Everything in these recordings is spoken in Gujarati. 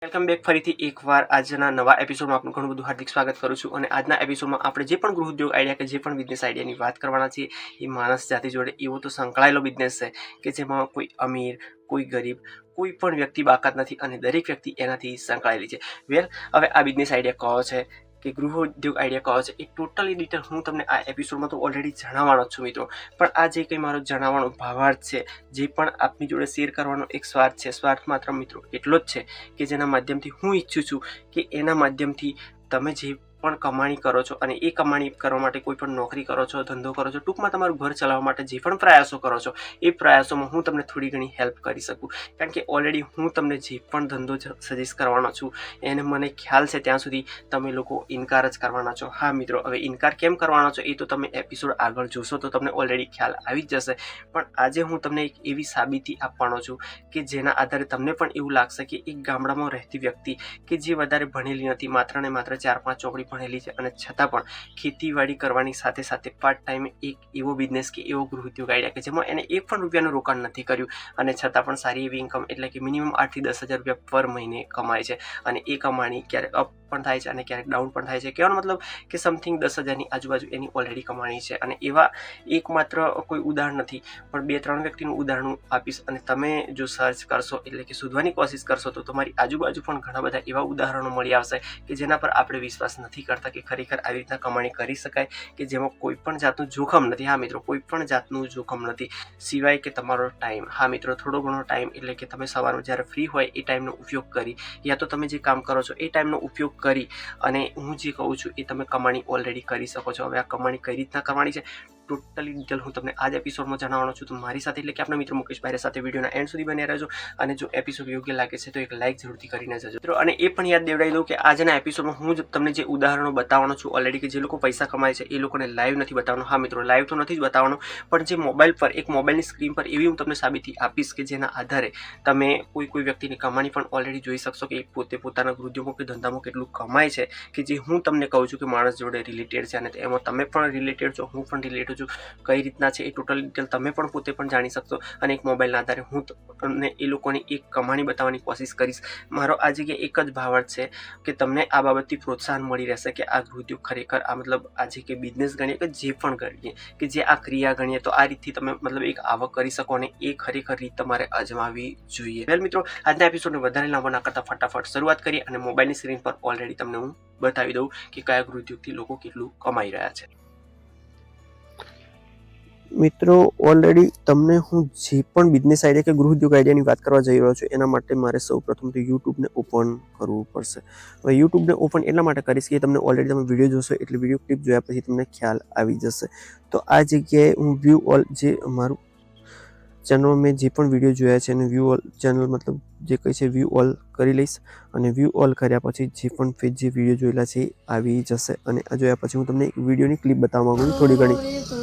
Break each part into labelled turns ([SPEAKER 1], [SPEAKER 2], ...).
[SPEAKER 1] વેલકમ બેક ફરીથી એકવાર આજના નવા એપિસોડમાં આપનું ઘણું બધું હાર્દિક સ્વાગત કરું છું. અને આજના એપિસોડમાં આપણે જે પણ ગૃહ ઉદ્યોગ આઈડિયા કે જે પણ બિઝનેસ આઈડિયાની વાત કરવાના છીએ એ માણસ જાતિ જોડે એવો તો સંકળાયેલો બિઝનેસ છે કે જેમાં કોઈ અમીર કોઈ ગરીબ કોઈ પણ વ્યક્તિ બાકાત નથી અને દરેક વ્યક્તિ એનાથી સંકળાયેલી છે. હવે આ બિઝનેસ આઈડિયા કહો છે કે ગૃહ ઉદ્યોગ આઈડિયા કહો છે એ ટોટલી ડિટેલ હું તમને આ એપિસોડમાં તો ઓલરેડી જણાવવાનો છું મિત્રો. પણ આ જે કંઈ મારો જણાવવાનો ભાવાર્થ છે, જે પણ આપની જોડે શેર કરવાનો એક સ્વાર્થ છે, સ્વાર્થ માત્ર મિત્રો એટલો જ છે કે જેના માધ્યમથી હું ઈચ્છું છું કે એના માધ્યમથી તમે જે પણ કમાણી કરો છો અને એ કમાણી કરવા માટે કોઈ પણ નોકરી કરો છો, ધંધો કરો છો, ટૂંકમાં તમારું ઘર ચલાવવા માટે જે પણ પ્રયાસો કરો છો એ પ્રયાસોમાં હું તમને થોડી ઘણી હેલ્પ કરી શકું. કારણ કે ઓલરેડી હું તમને જે પણ ધંધો સજેસ્ટ કરવાનો છું એને મને ખ્યાલ છે ત્યાં સુધી તમે લોકો ઇનકાર જ કરવાના છો. હા મિત્રો, હવે ઇનકાર કેમ કરવાના છો એ તો તમે એપિસોડ આગળ જોશો તો તમને ઓલરેડી ખ્યાલ આવી જ જશે. પણ આજે હું તમને એક એવી સાબિતી આપવાનો છું કે જેના આધારે તમને પણ એવું લાગશે કે એક ગામડામાં રહેતી વ્યક્તિ કે જે વધારે ભણેલી નથી, માત્ર ને માત્ર 4-5 ચોપડી ભણેલી છે અને છતાં પણ ખેતીવાડી કરવાની સાથે સાથે પાર્ટ ટાઈમ એક એવો બિઝનેસ કે એવો ગૃહ ઉદ્યોગ આઈડિયા કે જેમાં એને એક પણ રૂપિયાનું રોકાણ નથી કર્યું અને છતાં પણ સારી એવી ઇન્કમ એટલે કે મિનિમમ 8 થી 10 હજાર રૂપિયા પર મહિને કમાય છે. અને એ કમાણી ક્યારેક અપ પણ થાય છે અને ક્યારેક ડાઉન પણ થાય છે. કહેવાનો મતલબ કે સમથિંગ 10,000ની આજુબાજુ એની ઓલરેડી કમાણી છે. અને એવા એક માત્ર કોઈ ઉદાહરણ નથી પણ 2-3 વ્યક્તિનું ઉદાહરણ આપીશ અને તમે જો સર્ચ કરશો એટલે કે શોધવાની કોશિશ કરશો તો તમારી આજુબાજુ પણ ઘણા બધા એવા ઉદાહરણો મળી આવશે કે જેના પર આપણે વિશ્વાસ નથી કરતા કે ખરેખર આવી રીતના કમાણી કરી શકાય કે જેમાં કોઈ પણ જાતનું જોખમ નથી. હા મિત્રો, કોઈ પણ જાતનું જોખમ નથી સિવાય કે તમારો ટાઈમ. હા મિત્રો, થોડો ઘણો ટાઈમ એટલે કે તમે સવારમાં જ્યારે ફ્રી હોય એ ટાઈમનો ઉપયોગ કરી યા તો તમે જે કામ કરો છો એ ટાઈમનો ઉપયોગ કરી અને હું જે કહું છું એ તમે કમાણી ઓલરેડી કરી શકો છો. હવે આ કમાણી કઈ રીતના કરવાની છે ટોટલી ડિટેલ હું તમને આ જ એપિસોડમાં જણાવવાનો છું. તો મારી સાથે એટલે કે આપણા મિત્ર મુકેશ ભાઈ સાથે વિડીયોના એન્ડ સુધી બન્યા રહેજો. અને જો એપિસોડ યોગ્ય લાગે છે તો એક લાઇક જરૂરથી કરીને જજો મિત્રો. અને એ પણ યાદ દેવડાવી દઉં કે આજના એપિસોડમાં હું તમને જે ઉદાહરણો બતાવવાનો છું ઓલરેડી કે જે લોકો પૈસા કમાય છે એ લોકોને લાઈવ નથી બતાવવાનો. હા મિત્રો, લાઈવ તો નથી જ બતાવવાનો પણ જે મોબાઈલ પર એક મોબાઈલની સ્ક્રીન પર એવી હું તમને સાબિતી આપીશ કે જેના આધારે તમે કોઈ વ્યક્તિની કમાણી પણ ઓલરેડી જોઈ શકશો કે પોતે પોતાના ઉદ્યોગો કે ધંધામાં કેટલું કમાય છે કે જે હું તમને કહું છું કે માણસ જોડે રિલેટેડ છે અને એમાં તમે પણ રિલેટેડ છો, હું પણ રિલેટેડ છું. કઈ રીતના છે એ ટોટલ ડિટેલ તમે પણ પોતે પણ જાણી શકશો. અને એક મોબાઈલના આધારે હું તમને એ લોકોની એક કમાણી બતાવવાની કોશિશ કરીશ. મારો આ જગ્યાએ એક જ ભાવાર્થ છે કે તમને આ બાબતથી પ્રોત્સાહન મળી રહેશે કે આ ગૃહ ઉદ્યોગ ખરેખર આ મતલબ આજે કે બિઝનેસ ગણીએ કે જે પણ ગણીએ કે જે આ ક્રિયા ગણીએ તો આ રીતથી તમે મતલબ એક આવક કરી શકો અને એ ખરેખર રીત તમારે અજમાવી જોઈએ. વેલ મિત્રો, આજના એપિસોડને વધારે લાંબો ના કરતા ફટાફટ શરૂઆત કરીએ અને મોબાઈલની સ્ક્રીન પર ઓલરેડી તમને હું બતાવી દઉં કે કયા ગૃહ ઉદ્યોગથી લોકો કેટલું કમાઈ રહ્યા છે. મિત્રો, ઓલરેડી તમને હું જે પણ બિઝનેસ આઈડિયા કે ગૃહ ઉદ્યોગ આઈડિયાની વાત કરવા જઈ રહ્યો છું એના માટે મારે સૌ પ્રથમ તો યુટ્યુબને ઓપન કરવું પડશે. હવે યુટ્યુબને ઓપન એટલા માટે કરીશ કે તમને ઓલરેડી તમે વિડીયો જોશો એટલે વિડીયો ક્લિપ જોયા પછી તમને ખ્યાલ આવી જશે. તો આ જગ્યાએ હું વ્યૂ ઓલ જે મારું ચેનલમાં મેં જે પણ વિડીયો જોયા છે અને વ્યૂ ઓલ ચેનલ મતલબ જે કહે છે વ્યૂ ઓલ કરી લઈશ. અને વ્યૂ ઓલ કર્યા પછી જે પણ પેજ જે વિડીયો જોયેલા છે એ આવી જશે. અને આ જોયા પછી હું તમને એક વિડીયોની ક્લિપ બતાવવા માંગુ છું થોડી ઘણી.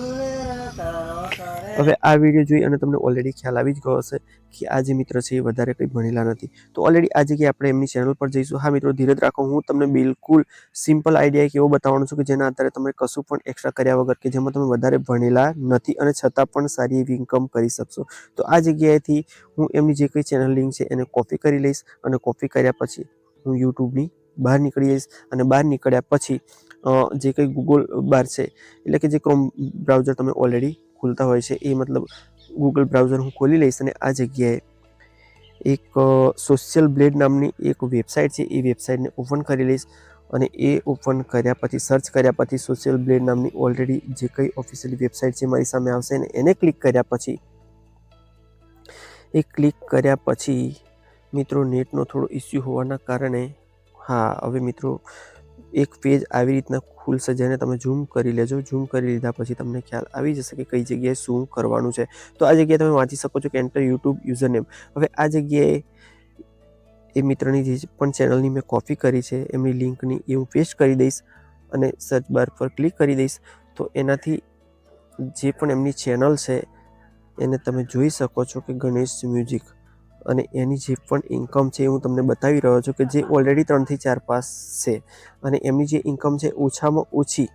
[SPEAKER 1] હવે આ વિડીયો જોઈ અને તમને ઓલરેડી ખ્યાલ આવી જ ગયો હશે કે આ જે મિત્ર છે એ વધારે કંઈ ભણેલા નથી. તો ઓલરેડી આ જગ્યાએ આપણે એમની ચેનલ પર જઈશું. હા મિત્રો, ધીરજ રાખો. હું તમને બિલકુલ સિમ્પલ આઈડિયા એક એવો બતાવવાનો છું કે જેના આધારે તમે કશું પણ એક્સ્ટ્રા કર્યા વગર કે જેમાં તમે વધારે ભણેલા નથી અને છતાં પણ સારી એવી ઇન્કમ કરી શકશો. તો આ જગ્યાએથી હું એમની જે કંઈ ચેનલ લિંક છે એને કોપી કરી લઈશ અને કોપી કર્યા પછી હું યુટ્યુબની બહાર નીકળી જઈશ. અને બહાર નીકળ્યા પછી જે કંઈ ગૂગલ બાર છે એટલે કે જે ક્રોમ બ્રાઉઝર તમે ઓલરેડી ખુલતા હોય છે એ મતલબ ગૂગલ બ્રાઉઝર હું ખોલી લઈશ. અને આ જગ્યાએ એક સોશિયલ બ્લેડ નામની એક વેબસાઇટ છે એ વેબસાઇટને ઓપન કરી લઈશ. અને એ ઓપન કર્યા પછી સર્ચ કર્યા પછી સોશિયલ બ્લેડ નામની ઓલરેડી જે કંઈ ઓફિશિયલી વેબસાઇટ છે મારી સામે આવશે ને એને ક્લિક કર્યા પછી મિત્રો નેટનો થોડો ઇસ્યુ હોવાના કારણે હવે મિત્રો એક પેજ આવી રીતના ખુલશે જેને તમે ઝૂમ કરી લેજો. ઝૂમ કરી લીધા પછી તમને ખ્યાલ આવી જશે કે કઈ જગ્યાએ શું કરવાનું છે. તો આ જગ્યાએ તમે વાંચી શકો છો કે એન્ટર યુટ્યુબ યુઝરનેમ. હવે આ જગ્યાએ એ મિત્રની જે પણ ચેનલની મેં કોપી કરી છે એમની લિંકની એ હું પેસ્ટ કરી દઈશ અને સર્ચ બાર પર ક્લિક કરી દઈશ. તો એનાથી જે પણ એમની ચેનલ છે એને તમે જોઈ શકો છો કે ગણેશ મ્યુઝિક. અને એની જે પણ ઇન્કમ છે એ હું તમને બતાવી રહ્યો છું કે જે ઓલરેડી 3 થી 4 પાસ છે. અને એમની જે ઇન્કમ છે ઓછામાં ઓછી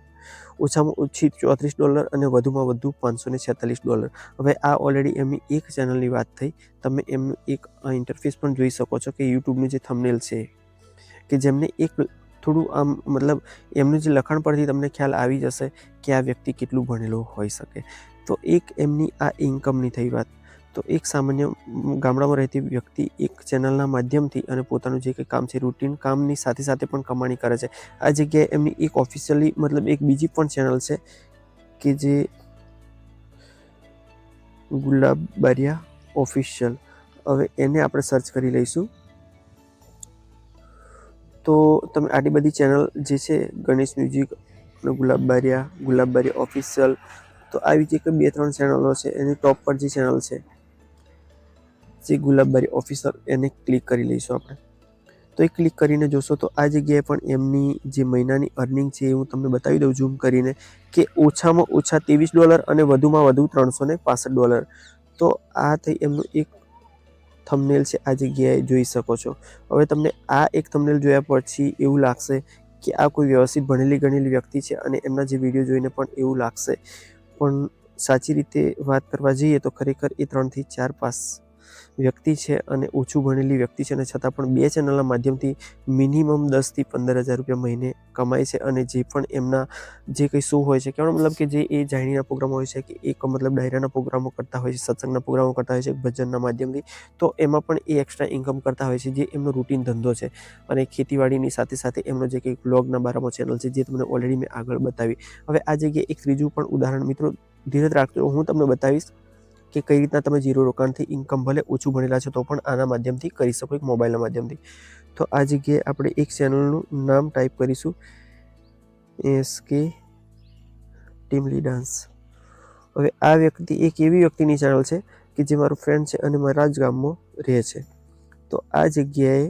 [SPEAKER 1] $34 અને વધુમાં વધુ $546. હવે આ ઓલરેડી એમની એક ચેનલની વાત થઈ. તમે એમનું એક ઇન્ટરફેસ પણ જોઈ શકો છો કે યુટ્યુબનું જે થંબનેલ છે કે જેમને એક થોડું આમ મતલબ એમનું જે લખાણ પરથી તમને ખ્યાલ આવી જશે કે આ વ્યક્તિ કેટલું ભણેલો હોઈ શકે. તો એક એમની આ ઇન્કમની થઈ વાત. તો એક સામાન્ય ગામડામાં રહેતી વ્યક્તિ એક ચેનલના માધ્યમથી અને પોતાનું જે કંઈ કામ છે રૂટીન કામની સાથે સાથે પણ કમાણી કરે છે. આ જગ્યાએ એમની એક ઓફિશિયલી મતલબ એક બીજી પણ ચેનલ છે કે જે ગુલાબબારિયા ઓફિશિયલ. હવે એને આપણે સર્ચ કરી લઈશું. તો તમે આટલી બધી ચેનલ જે છે ગણેશ મ્યુઝિક અને ગુલાબબારિયા ઓફિશિયલ, તો આવી જે કંઈ 2-3 ચેનલો છે એની ટોપ પર જે ચેનલ છે જે ગુલાબબારિયા ઓફિશિયલ, એને ક્લિક કરી લઈશું આપણે. તો એ ક્લિક કરીને જોશો તો આ જગ્યાએ પણ એમની જે મહિનાની અર્નિંગ છે એ હું તમને બતાવી દઉં ઝૂમ કરીને કે ઓછામાં ઓછા $23 અને વધુમાં વધુ $365. તો આ થઈ એમનું એક થંબનેલ છે, આ જગ્યાએ જોઈ શકો છો. હવે તમને આ એક થંબનેલ જોયા પછી એવું લાગશે કે આ કોઈ વ્યવસ્થિત ભણેલી ગણેલી વ્યક્તિ છે અને એમના જે વિડીયો જોઈને પણ એવું લાગશે. પણ સાચી રીતે વાત કરવા જઈએ તો ખરેખર એ 3 થી 4 પાસ વ્યક્તિ છે અને ઓછું ભણેલી વ્યક્તિ છે અને છતાં પણ 2 ચેનલના માધ્યમથી મિનિમમ 10,000 થી 15,000 રૂપિયા મહિને કમાય છે. અને જે પણ એમના જે કંઈ શો હોય છે, કહેવાનો મતલબ કે જે એ જાણીના પ્રોગ્રામો હોય છે કે એક મતલબ ડાયરાના પ્રોગ્રામો કરતા હોય છે, સત્સંગના પ્રોગ્રામો કરતા હોય છે, ભજનના માધ્યમથી, તો એમાં પણ એ એક્સ્ટ્રા ઇન્કમ કરતા હોય છે જે એમનો રૂટીન ધંધો છે. અને ખેતીવાડીની સાથે સાથે એમનો જે કંઈ વ્લોગના બારામાં ચેનલ છે જે તમને ઓલરેડી મેં આગળ બતાવી. હવે આ જગ્યાએ એક ત્રીજું પણ ઉદાહરણ, મિત્રો ધીરજ રાખજો, હું તમને બતાવીશ કે કઈ રીતના તમે ઝીરો રોકાણથી ઇન્કમ ભલે ઓછું ભણેલા છો તો પણ આના માધ્યમથી કરી શકો, એક મોબાઈલના માધ્યમથી. તો આ જગ્યાએ આપણે એક ચેનલનું નામ ટાઈપ કરીશું, SK ટીમલી ડાન્સ. હવે આ વ્યક્તિ એક એવી વ્યક્તિની ચેનલ છે કે જે મારો ફ્રેન્ડ છે અને મારા જ ગામમાં રહે છે. તો આ જગ્યાએ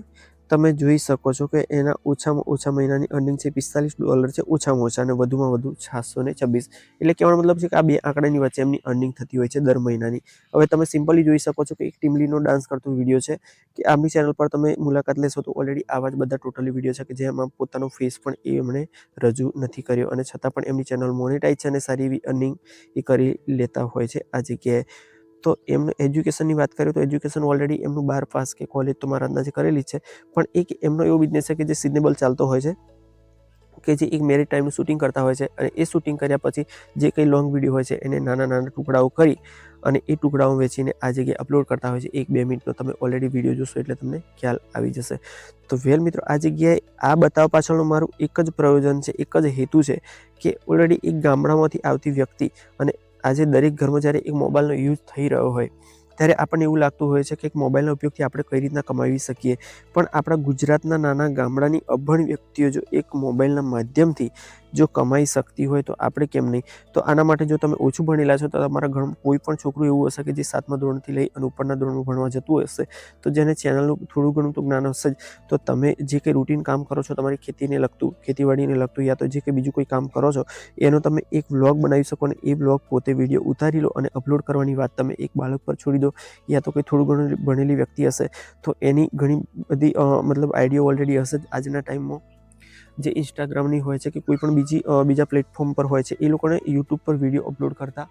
[SPEAKER 1] તમે જોઈ શકો છો કે એના ઓછામાં ઓછા મહિનાની અર્નિંગ છે $45 છે ઓછામાં ઓછા, અને વધુમાં વધુ 726. એટલે કહેવાનો મતલબ છે કે આ બે આંકડાની વચ્ચે એમની અર્નિંગ થતી હોય છે દર મહિનાની. હવે તમે સિમ્પલી જોઈ શકો છો કે એક ટીમલીનો ડાન્સ કરતો વિડીયો છે કે આમની ચેનલ પર તમે મુલાકાત લેશો તો ઓલરેડી આવા જ બધા ટોટલી વિડીયો છે કે જેમાં પોતાનો ફેસ પણ એમણે રજૂ નથી કર્યો અને છતાં પણ એમની ચેનલ મોનેટાઈઝ છે અને સારી એવી અર્નિંગ એ કરી લેતા હોય છે આ જગ્યાએ. તો એમનું એજ્યુકેશનની વાત કરીએ તો એજ્યુકેશન ઓલરેડી એમનું 12 પાસ કે કોલેજ તો મારા અંદાજે કરેલી છે. પણ એક એમનો એવો બિઝનેસ છે કે જે સિઝનેબલ ચાલતો હોય છે કે જે એક મેરિટ ટાઈમનું શૂટિંગ કરતા હોય છે અને એ શૂટિંગ કર્યા પછી જે કંઈ લોંગ વિડીયો હોય છે એને નાના નાના ટુકડાઓ કરી અને એ ટુકડાઓ વેચીને આ જગ્યાએ અપલોડ કરતા હોય છે. 1-2 મિનિટનો તમે ઓલરેડી વિડીયો જોશો એટલે તમને ખ્યાલ આવી જશે. તો વેલ મિત્રો, આ જગ્યાએ આ બતાવવા પાછળનું મારું એક જ પ્રયોજન છે, એક જ હેતુ છે કે ઓલરેડી એક ગામડામાંથી આવતી વ્યક્તિ અને આજે દરેક ઘરમાં જ્યારે એક મોબાઈલનો યુઝ થઈ રહ્યો હોય ત્યારે આપણને એવું લાગતું હોય છે કે એક મોબાઈલના ઉપયોગથી આપણે કઈ રીતના કમાવી શકીએ. પણ આપણા ગુજરાતના નાના ગામડાની અભણ વ્યક્તિઓ જો એક મોબાઈલના માધ્યમથી જો કમાઈ શકતી હોય તો આપણે કેમ નહીં? તો આના માટે જો તમે ઓછું ભણેલા છો તો તમારા ઘરમાં કોઈ પણ છોકરું એવું હશે કે જે 7મા ધોરણથી લઈ અને ઉપરના ધોરણમાં ભણવા જતું હશે, તો જેને ચેનલનું થોડું ઘણું તો જ્ઞાન હશે જ. તો તમે જે કંઈ રૂટીન કામ કરો છો, તમારી ખેતીને લગતું, ખેતીવાડીને લગતું, યા તો જે કંઈ બીજું કોઈ કામ કરો છો એનો તમે એક વ્લોગ બનાવી શકો અને એ વ્લોગ પોતે વિડીયો ઉતારી લો અને અપલોડ કરવાની વાત તમે એક બાળક પર છોડી દો, યા તો કોઈ થોડું ઘણું ભણેલી વ્યક્તિ હશે તો એની ઘણી બધી મતલબ આઈડિયા ઓલરેડી હશે જ આજના ટાઈમમાં, જે ઇન્સ્ટાગ્રામની હોય છે કે કોઈ પણ બીજા પ્લેટફોર્મ પર હોય છે. એ લોકોને યુટ્યુબ પર વિડીયો અપલોડ કરતા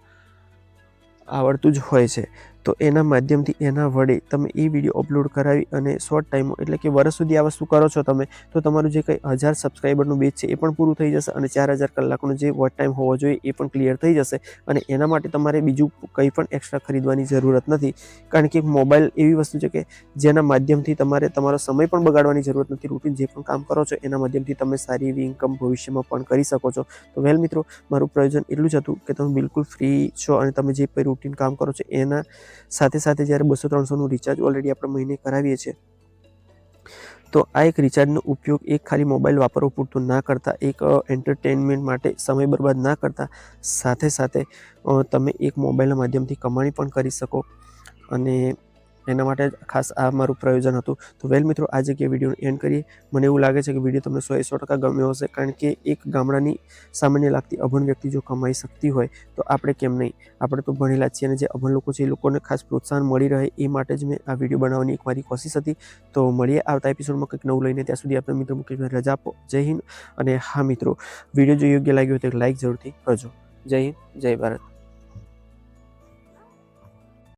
[SPEAKER 1] આવડતું જ હોય છે. તો એના માધ્યમથી એના વડે તમે એ વિડીયો અપલોડ કરાવી અને શોર્ટ ટાઈમમાં, એટલે કે વર્ષ સુધી આ વસ્તુ કરો છો તમે, તો તમારું જે કંઈ 1000 સબસ્ક્રાઈબરનું બેચ છે એ પણ પૂરું થઈ જશે અને 4000 કલાકનો જે વોચ ટાઈમ હોવો જોઈએ એ પણ ક્લિયર થઈ જશે. અને એના માટે તમારે બીજું કંઈ પણ એક્સ્ટ્રા ખરીદવાની જરૂરત નથી, કારણ કે મોબાઈલ એવી વસ્તુ છે કે જેના માધ્યમથી તમારે તમારો સમય પણ બગાડવાની જરૂરત નથી. રૂટીન જે પણ કામ કરો છો એના માધ્યમથી તમે સારી એવી ઇન્કમ ભવિષ્યમાં પણ કરી શકો છો. તો વેલ મિત્રો, મારું પ્રયોજન એટલું જ હતું કે તમે બિલકુલ ફ્રી છો અને તમે જે કંઈ રૂટીન કામ કરો છો એના સાથે સાથે જ્યારે 200-300નું રિચાર્જ ઓલરેડી આપણે મહિને કરાવીએ છીએ, તો આ એક રિચાર્જનો ઉપયોગ એક ખાલી મોબાઈલ વાપરવો પૂરતું ના કરતા, એક એન્ટરટેનમેન્ટ માટે સમય બરબાદ ના કરતા, સાથે સાથે તમે એક મોબાઈલના માધ્યમથી કમાણી પણ કરી શકો. અને એના માટે ખાસ આ મારું પ્રયોજન હતું. તો વેલ મિત્રો, આ જગ્યાએ વિડીયોનો એન્ડ કરીએ. મને એવું લાગે છે કે વિડીયો તમને 100% ગમ્યો હશે, કારણ કે એક ગામડાની સામાન્ય લાગતી અભણ વ્યક્તિ જો કમાઈ શકતી હોય તો આપણે કેમ નહીં? આપણે તો ભણેલા જ છીએ અને જે અભણ લોકો છે એ લોકોને ખાસ પ્રોત્સાહન મળી રહે એ માટે જ મેં આ વિડીયો બનાવવાની એક મારી કોશિશ હતી. તો મળીએ આવતા એપિસોડમાં કંઈક નવું લઈને. ત્યાં સુધી આપણે મિત્રો મુકેશભાઈ રજા આપો. જય હિન્દ. અને હા મિત્રો, વિડીયો જો યોગ્ય લાગ્યો હોય તો લાઈક જરૂરથી કરજો. જય હિન્દ, જય ભારત.